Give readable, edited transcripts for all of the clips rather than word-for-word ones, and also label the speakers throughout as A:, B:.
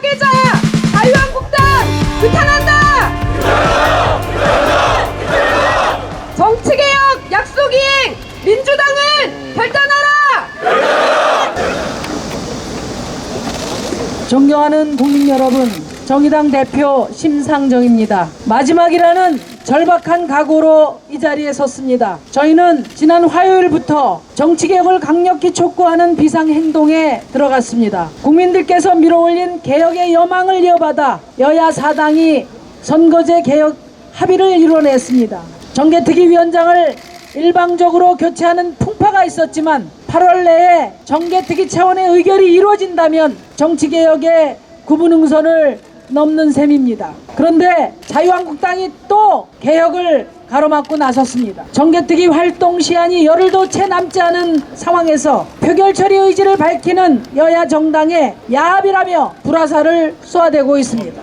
A: 파괴자 자유한국당 규탄한다. 정치개혁 약속이행 민주당은 결단하라.
B: 존경하는 국민 여러분, 정의당 대표 심상정입니다. 마지막이라는 절박한 각오로 이 자리에 섰습니다. 저희는 지난 화요일부터 정치개혁을 강력히 촉구하는 비상행동에 들어갔습니다. 국민들께서 밀어올린 개혁의 여망을 이어받아 여야 사당이 선거제 개혁 합의를 이뤄냈습니다. 정개특위위원장을 일방적으로 교체하는 풍파가 있었지만 8월 내에 정개특위 차원의 의결이 이루어진다면 정치개혁의 구분응선을 넘는 셈입니다. 그런데 자유한국당이 또 개혁을 가로막고 나섰습니다. 정개특위 활동 시한이 열흘도 채 남지 않은 상황에서 표결 처리 의지를 밝히는 여야 정당의 야합이라며 불화살을 쏘아대고 있습니다.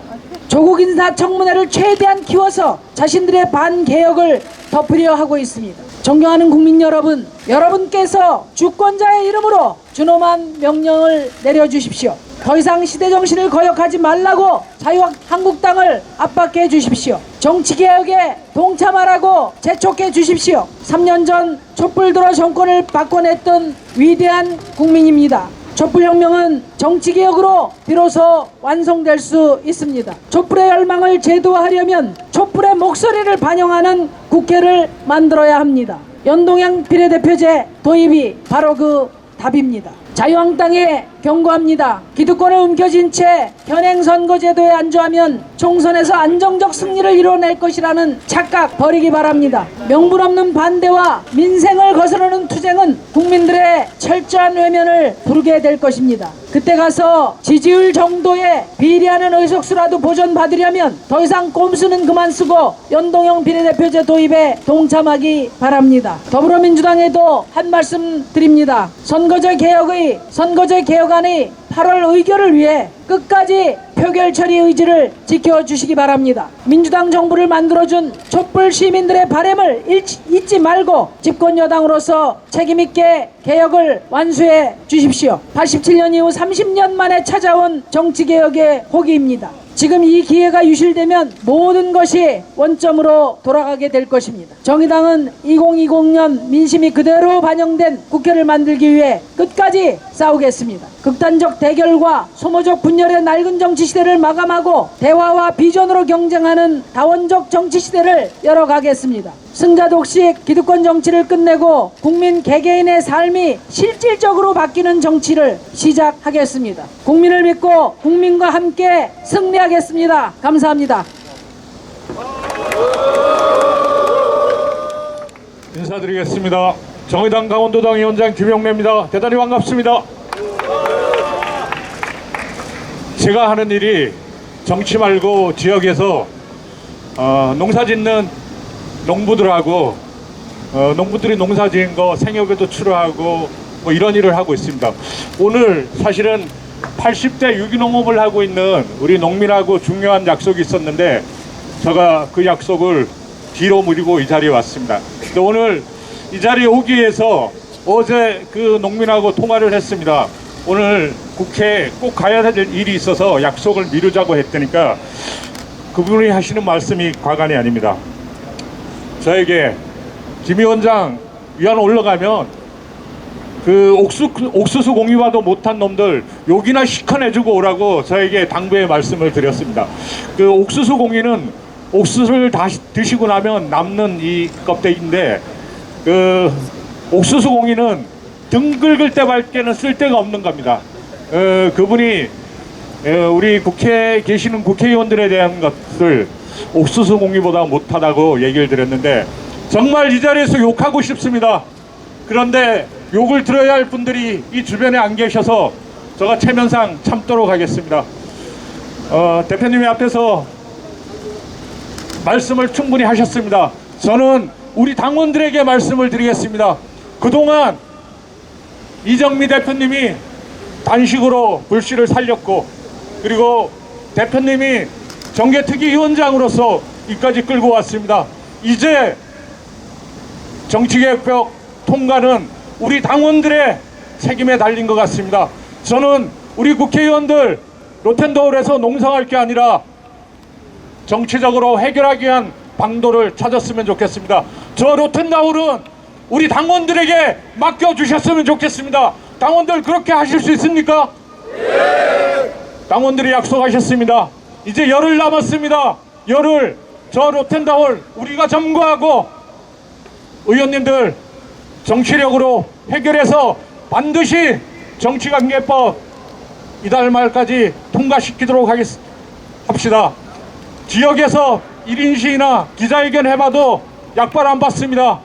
B: 조국 인사청문회를 최대한 키워서 자신들의 반개혁을 덮으려 하고 있습니다. 존경하는 국민 여러분, 여러분께서 주권자의 이름으로 준엄한 명령을 내려주십시오. 더 이상 시대정신을 거역하지 말라고 자유한국당을 압박해 주십시오. 정치개혁에 동참하라고 재촉해 주십시오. 3년 전 촛불 들어 정권을 바꿔냈던 위대한 국민입니다. 촛불혁명은 정치개혁으로 비로소 완성될 수 있습니다. 촛불의 열망을 제도화하려면 촛불의 목소리를 반영하는 국회를 만들어야 합니다. 연동형 비례대표제 도입이 바로 그 답입니다. 자유한국당에 경고합니다. 기득권을 움켜쥔 채 현행 선거제도에 안주하면 총선에서 안정적 승리를 이뤄낼 것이라는 착각 버리기 바랍니다. 명분 없는 반대와 민생을 거스르는 투쟁은 국민들의 철저한 외면을 부르게 될 것입니다. 그때 가서 지지율 정도의 비례하는 의석수라도 보존받으려면 더 이상 꼼수는 그만 쓰고 연동형 비례대표제 도입에 동참하기 바랍니다. 더불어민주당에도 한 말씀 드립니다. 선거제 개혁안의 8월 의결을 위해 끝까지 표결 처리 의지를 지켜주시기 바랍니다. 민주당 정부를 만들어준 촛불 시민들의 바람을 잊지 말고 집권 여당으로서 책임있게 개혁을 완수해 주십시오. 87년 이후 30년 만에 찾아온 정치개혁의 호기입니다. 지금 이 기회가 유실되면 모든 것이 원점으로 돌아가게 될 것입니다. 정의당은 2020년 민심이 그대로 반영된 국회를 만들기 위해 끝까지 싸우겠습니다. 극단적 대결과 소모적 분열의 낡은 정치 시대를 마감하고 대화와 비전으로 경쟁하는 다원적 정치 시대를 열어가겠습니다. 승자 독식 기득권 정치를 끝내고 국민 개개인의 삶이 실질적으로 바뀌는 정치를 시작하겠습니다. 국민을 믿고 국민과 함께 승리하겠습니다. 감사합니다.
C: 인사드리겠습니다. 정의당 강원도당 위원장 김용래입니다. 대단히 반갑습니다. 제가 하는 일이 정치 말고 지역에서 농사짓는 농부들하고 농부들이 농사지은 거 생협에도 출하하고 뭐 이런 일을 하고 있습니다. 오늘 사실은 80대 유기농업을 하고 있는 우리 농민하고 중요한 약속이 있었는데 제가 그 약속을 뒤로 미루고 이 자리에 왔습니다. 근데 오늘 이 자리에 오기 위해서 어제 그 농민하고 통화를 했습니다. 오늘 국회에 꼭 가야 될 일이 있어서 약속을 미루자고 했다니까 그분이 하시는 말씀이 과간이 아닙니다. 저에게 김 위원장 위안 올라가면 그 옥수수 공유와도 못한 놈들 욕이나 시커내주고 오라고 저에게 당부의 말씀을 드렸습니다. 그 옥수수 공유는 옥수수를 다 드시고 나면 남는 이 껍데기인데 그 옥수수 공유는 등 긁을 때밖에는 쓸데가 없는 겁니다. 그분이 우리 국회에 계시는 국회의원들에 대한 것을 옥수수 공유보다 못하다고 얘기를 드렸는데 정말 이 자리에서 욕하고 싶습니다. 그런데 욕을 들어야 할 분들이 이 주변에 안 계셔서 제가 체면상 참도록 하겠습니다. 대표님이 앞에서 말씀을 충분히 하셨습니다. 저는 우리 당원들에게 말씀을 드리겠습니다. 그동안 이정미 대표님이 단식으로 불씨를 살렸고 그리고 대표님이 정개특위위원장으로서 이까지 끌고 왔습니다. 이제 정치개혁 통과는 우리 당원들의 책임에 달린 것 같습니다. 저는 우리 국회의원들 로텐더홀에서 농성할 게 아니라 정치적으로 해결하기 위한 방도를 찾았으면 좋겠습니다. 저 로텐다홀은 우리 당원들에게 맡겨주셨으면 좋겠습니다. 당원들 그렇게 하실 수 있습니까? 네. 당원들이 약속하셨습니다. 이제 열흘 남았습니다. 열흘 저 로텐다홀 우리가 점거하고 의원님들 정치력으로 해결해서 반드시 정치관계법 이달 말까지 통과시키도록 합시다. 지역에서 1인 시위나 기자회견 해봐도 약발 안 받습니다.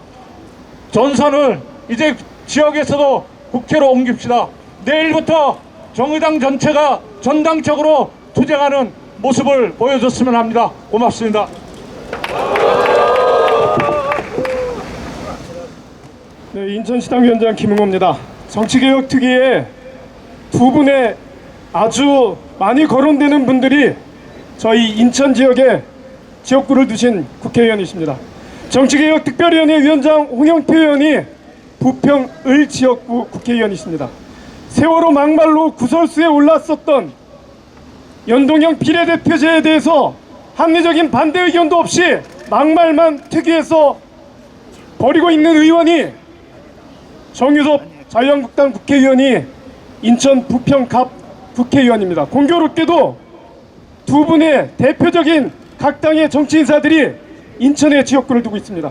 C: 전선을 이제 지역에서도 국회로 옮깁시다. 내일부터 정의당 전체가 전당적으로 투쟁하는 모습을 보여줬으면 합니다. 고맙습니다.
D: 네, 인천시당 위원장 김웅호입니다. 정치개혁 특위에 두 분의 아주 많이 거론되는 분들이 저희 인천 지역에 지역구를 두신 국회의원이십니다. 정치개혁 특별위원회 위원장 홍영표 의원이 부평 을 지역구 국회의원이십니다. 세월호 막말로 구설수에 올랐었던 연동형 비례대표제에 대해서 합리적인 반대 의견도 없이 막말만 특위에서 벌이고 있는 의원이 정유섭 자유한국당 국회의원이 인천 부평갑 국회의원입니다. 공교롭게도 두 분의 대표적인 각 당의 정치 인사들이 인천에 지역구를 두고 있습니다.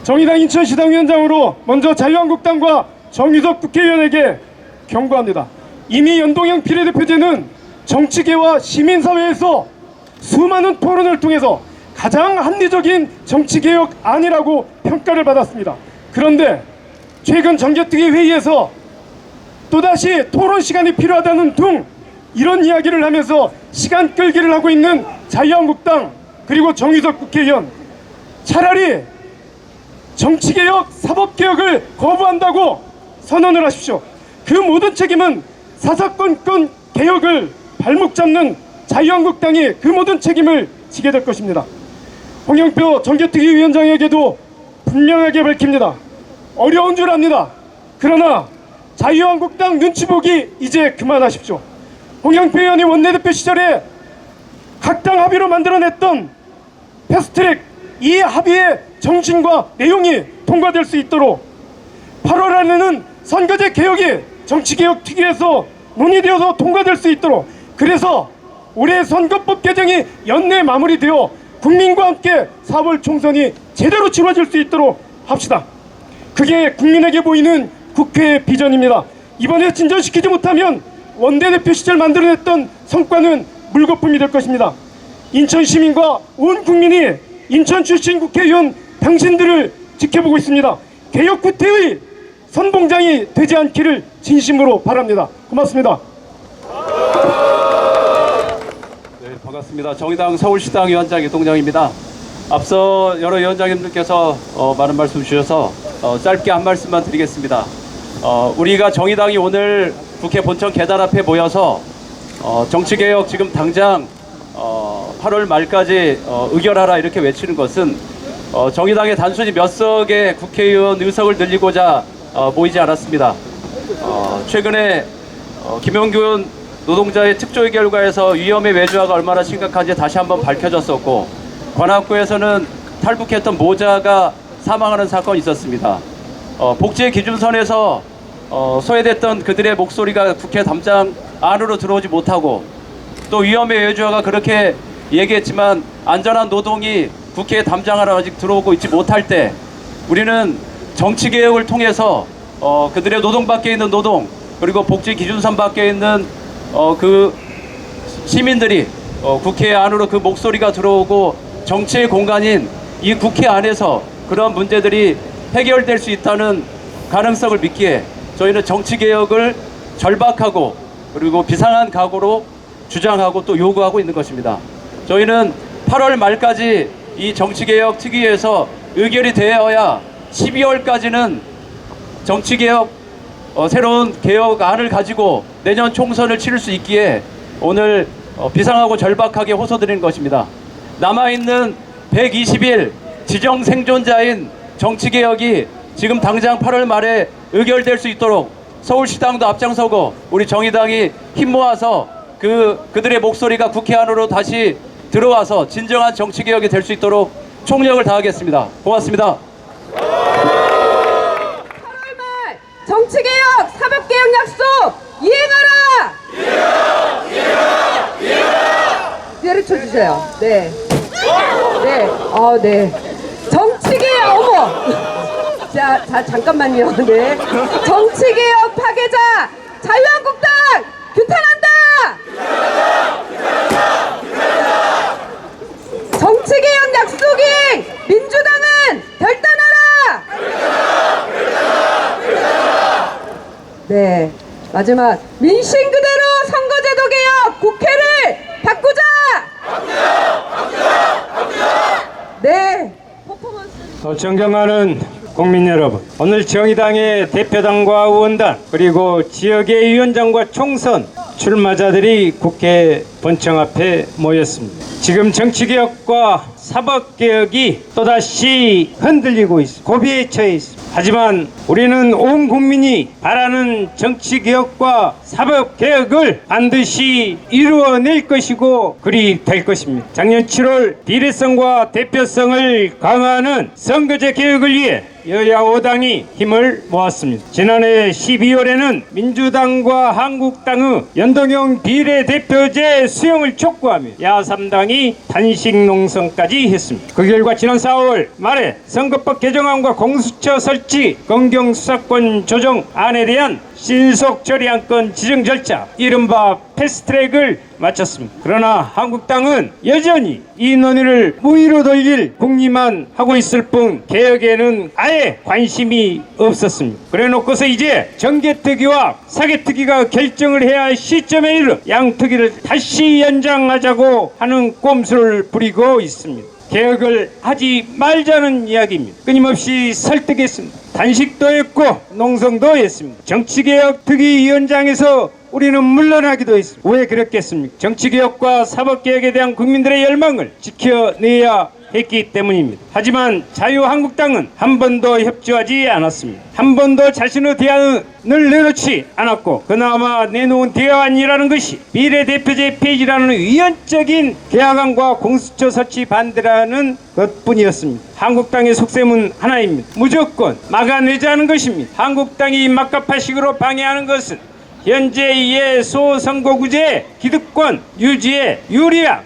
D: 정의당 인천시당 위원장으로 먼저 자유한국당과 정유섭 국회의원에게 경고합니다. 이미 연동형 비례대표제는 정치계와 시민사회에서 수많은 토론을 통해서 가장 합리적인 정치개혁안이라고 평가를 받았습니다. 그런데 최근 정개특위 회의에서 또다시 토론 시간이 필요하다는 등 이런 이야기를 하면서 시간 끌기를 하고 있는 자유한국당 그리고 정유섭 국회의원, 차라리 정치개혁, 사법개혁을 거부한다고 선언을 하십시오. 그 모든 책임은 사사건건 개혁을 발목 잡는 자유한국당이 그 모든 책임을 지게 될 것입니다. 홍영표 정개특위 위원장에게도 분명하게 밝힙니다. 어려운 줄 압니다. 그러나 자유한국당 눈치 보기 이제 그만하십시오. 홍영표 의원이 원내대표 시절에 각 당 합의로 만들어냈던 패스트트랙 이 합의의 정신과 내용이 통과될 수 있도록 8월 안에는 선거제 개혁이 정치개혁 특위에서 논의되어서 통과될 수 있도록, 그래서 올해 선거법 개정이 연내 마무리되어 국민과 함께 4월 총선이 제대로 치러질 수 있도록 합시다. 그게 국민에게 보이는 국회의 비전입니다. 이번에 진전시키지 못하면 원내대표 시절 만들어냈던 성과는 물거품이 될 것입니다. 인천 시민과 온 국민이 인천 출신 국회의원 당신들을 지켜보고 있습니다. 개혁 구태의 선봉장이 되지 않기를 진심으로 바랍니다. 고맙습니다.
E: 네, 반갑습니다. 정의당 서울시당 위원장 이동정입니다. 앞서 여러 위원장님들께서 많은 말씀 주셔서 짧게 한 말씀만 드리겠습니다. 우리가 정의당이 오늘 국회 본청 계단 앞에 모여서 정치개혁 지금 당장 8월 말까지 의결하라 이렇게 외치는 것은 정의당의 단순히 몇 석의 국회의원 의석을 늘리고자 모이지 않았습니다. 최근에 김용균 노동자의 특조위 결과에서 위험의 외주화가 얼마나 심각한지 다시 한번 밝혀졌었고, 관악구에서는 탈북했던 모자가 사망하는 사건이 있었습니다. 복지의 기준선에서 소외됐던 그들의 목소리가 국회 담장 안으로 들어오지 못하고, 또 위험의 외주화가 그렇게 얘기했지만 안전한 노동이 국회 담장 안으로 아직 들어오고 있지 못할 때 우리는 정치개혁을 통해서 그들의 노동 밖에 있는 노동, 그리고 복지 기준선 밖에 있는 그 시민들이 국회 안으로 그 목소리가 들어오고 정치의 공간인 이 국회 안에서 그런 문제들이 해결될 수 있다는 가능성을 믿기에 저희는 정치개혁을 절박하고 그리고 비상한 각오로 주장하고 또 요구하고 있는 것입니다. 저희는 8월 말까지 이 정치개혁 특위에서 의결이 되어야 12월까지는 정치개혁 새로운 개혁안을 가지고 내년 총선을 치를 수 있기에 오늘 비상하고 절박하게 호소드리는 것입니다. 남아있는 120일 지정 생존자인 정치개혁이 지금 당장 8월 말에 의결될 수 있도록 서울시당도 앞장서고 우리 정의당이 힘 모아서 그들의 목소리가 국회 안으로 다시 들어와서 진정한 정치 개혁이 될 수 있도록 총력을 다하겠습니다. 고맙습니다.
A: 8월 말 정치개혁, 사법개혁 약속 이행하라! 이행하라! 때려쳐주세요. 네. 네. 네. 정치개혁, 어머! 자, 잠깐만요. 네. 정치개혁 파괴자, 자유한국당! 규탄한다! 정치개혁 약속인 민주당은 결단하라! 네, 마지막 민심 그대로 선거제도 개혁 국회를 바꾸자! 네,
F: 존경하는 국민 여러분, 오늘 정의당의 대표당과 의원단 그리고 지역의 위원장과 총선 출마자들이 국회 본청 앞에 모였습니다. 지금 정치개혁과 사법개혁이 또다시 흔들리고 있습니다. 고비에 처해 있습니다. 하지만 우리는 온 국민이 바라는 정치개혁과 사법개혁을 반드시 이루어낼 것이고 그리 될 것입니다. 작년 7월 비례성과 대표성을 강화하는 선거제 개혁을 위해 여야 5당이 힘을 모았습니다. 지난해 12월에는 민주당과 한국당의 연동형 비례대표제 수용을 촉구하며 야3당이 단식 농성까지 했습니다. 그 결과 지난 4월 말에 선거법 개정안과 공수처 설치, 검경수사권 조정안에 대한 신속 처리안건 지정 절차, 이른바 패스트트랙을 마쳤습니다. 그러나 한국당은 여전히 이 논의를 무위로 돌릴 궁리만 하고 있을 뿐 개혁에는 아예 관심이 없었습니다. 그래놓고서 이제 정개특위와 사개특위가 결정을 해야 할 시점에 이르러 양특위를 다시 연장하자고 하는 꼼수를 부리고 있습니다. 개혁을 하지 말자는 이야기입니다. 끊임없이 설득했습니다. 단식도 했고 농성도 했습니다. 정치개혁 특위위원장에서 우리는 물러나기도 했습니다. 왜 그랬겠습니까? 정치개혁과 사법개혁에 대한 국민들의 열망을 지켜내야 했기 때문입니다. 하지만 자유한국당은 한 번도 협조하지 않았습니다. 한 번도 자신의 대안을 내놓지 않았고 그나마 내놓은 대안이라는 것이 비례대표제 폐지라는 위헌적인 개혁안과 공수처 설치 반대라는 것뿐이었습니다. 한국당의 속셈은 하나입니다. 무조건 막아내자는 것입니다. 한국당이 막가파식으로 방해하는 것은 현재의 소선거구제 기득권 유지에 유리한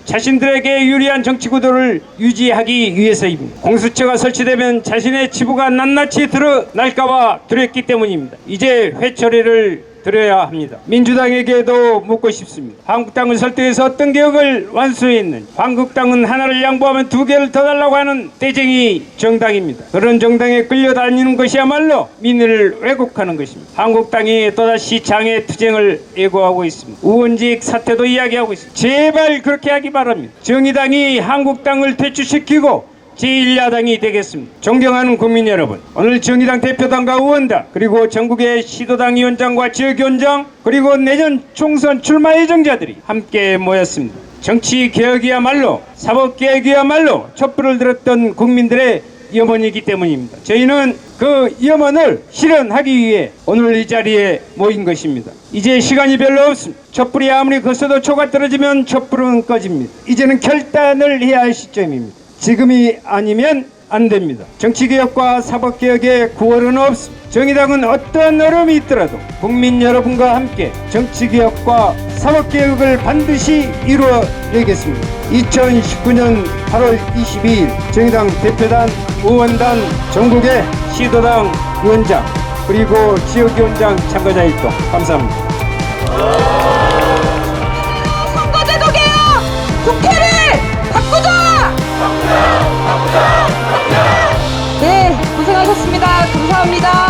F: 자신들에게 유리한 정치구도를 유지하기 위해서입니다. 공수처가 설치되면 자신의 치부가 낱낱이 드러날까봐 두렵기 때문입니다. 이제 회초리를 드려야 합니다. 민주당에게도 묻고 싶습니다. 한국당을 설득해서 어떤 개혁을 완수했는지. 한국당은 하나를 양보하면 두 개를 더 달라고 하는 떼쟁이 정당입니다. 그런 정당에 끌려다니는 것이야말로 민의를 왜곡하는 것입니다. 한국당이 또다시 장애 투쟁을 예고하고 있습니다. 의원직 사퇴도 이야기하고 있습니다. 제발 그렇게 하기 바랍니다. 정의당이 한국당을 퇴출시키고 제1야당이 되겠습니다. 존경하는 국민 여러분, 오늘 정의당 대표당과 의원단 그리고 전국의 시도당 위원장과 지역위원장 그리고 내년 총선 출마 예정자들이 함께 모였습니다. 정치개혁이야말로 사법개혁이야말로 촛불을 들었던 국민들의 염원이기 때문입니다. 저희는 그 염원을 실현하기 위해 오늘 이 자리에 모인 것입니다. 이제 시간이 별로 없습니다. 촛불이 아무리 거쳐도 초가 떨어지면 촛불은 꺼집니다. 이제는 결단을 해야 할 시점입니다. 지금이 아니면 안 됩니다. 정치개혁과 사법개혁에 구월은 없습니다. 정의당은 어떠한 어려움이 있더라도 국민 여러분과 함께 정치개혁과 사법개혁을 반드시 이루어내겠습니다. 2019년 8월 22일 정의당 대표단, 의원단, 전국의 시도당 위원장 그리고 지역위원장 참가자 일동 감사합니다.
A: 선거제도 개혁 국회를 바꾸자! 네, 고생하셨습니다. 감사합니다.